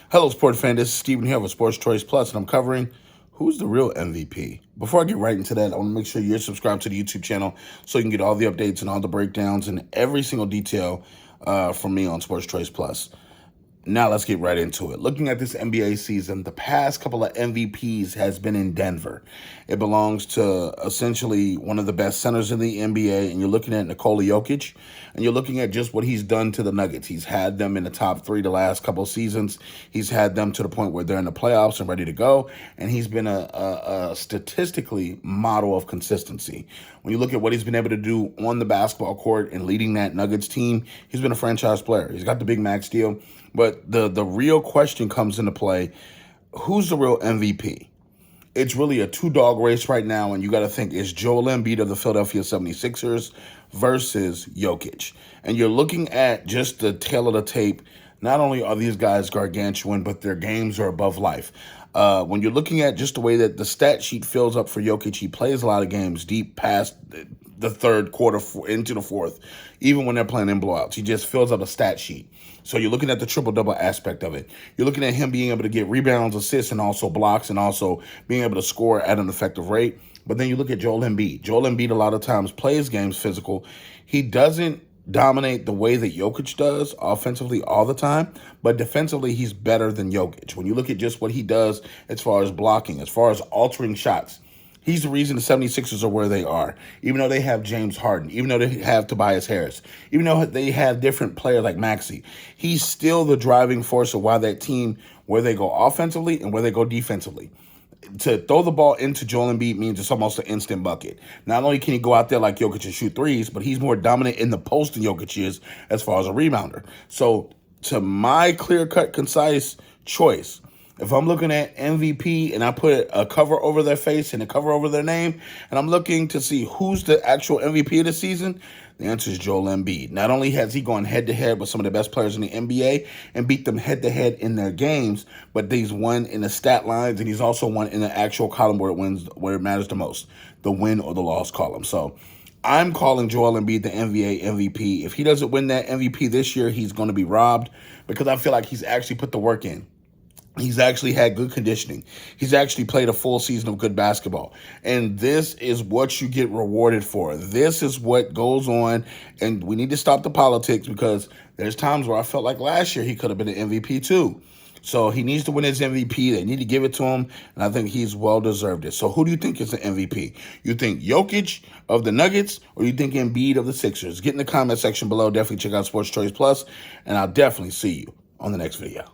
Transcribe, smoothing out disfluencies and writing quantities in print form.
Hello, sports fan. This is Steven here with Sports Choice Plus, and I'm covering who's the real MVP. Before I get right into that, I want to make sure you're subscribed to the YouTube channel so you can get all the updates and all the breakdowns and every single detail from me on Sports Choice Plus. Now let's get right into it. Looking at this NBA season, the past couple of MVPs has been in Denver. It belongs to essentially one of the best centers in the NBA, and you're looking at Nikola Jokic, and you're looking at just what he's done to the Nuggets. He's had them in the top three the last couple of seasons. He's had them to the point where they're in the playoffs and ready to go, and he's been a statistically model of consistency. When you look at what he's been able to do on the basketball court and leading that Nuggets team, he's been a franchise player. He's got the big max deal. But the real question comes into play, who's the real MVP? It's really a two-dog race right now, and you got to think, is Joel Embiid of the Philadelphia 76ers versus Jokic? And you're looking at just the tail of the tape. Not only are these guys gargantuan, but their games are above life. When you're looking at just the way that the stat sheet fills up for Jokic, he plays a lot of games deep past the third quarter into the fourth, even when they're playing in blowouts. He just fills up a stat sheet. So you're looking at the triple-double aspect of it. You're looking at him being able to get rebounds, assists, and also blocks, and also being able to score at an effective rate. But then you look at Joel Embiid. Joel Embiid a lot of times plays games physical. He doesn't dominate the way that Jokic does offensively all the time, but defensively he's better than Jokic. When you look at just what he does as far as blocking, as far as altering shots, he's the reason the 76ers are where they are. Even though they have James Harden, even though they have Tobias Harris, even though they have different players like Maxey, he's still the driving force of why that team, where they go offensively and where they go defensively. To throw the ball into Joel Embiid means it's almost an instant bucket. Not only can he go out there like Jokic and shoot threes, but he's more dominant in the post than Jokic is as far as a rebounder. So to my clear-cut, concise choice, if I'm looking at MVP and I put a cover over their face and a cover over their name, and I'm looking to see who's the actual MVP of the season, the answer is Joel Embiid. Not only has he gone head-to-head with some of the best players in the NBA and beat them head-to-head in their games, but he's won in the stat lines, and he's also won in the actual column where it matters the most, the win or the loss column. So I'm calling Joel Embiid the NBA MVP. If he doesn't win that MVP this year, he's going to be robbed, because I feel like he's actually put the work in. He's actually had good conditioning. He's actually played a full season of good basketball. And this is what you get rewarded for. This is what goes on. And we need to stop the politics, because there's times where I felt like last year he could have been an MVP too. So he needs to win his MVP. They need to give it to him. And I think he's well-deserved it. So who do you think is the MVP? You think Jokic of the Nuggets, or you think Embiid of the Sixers? Get in the comment section below. Definitely check out Sports Choice Plus. And I'll definitely see you on the next video.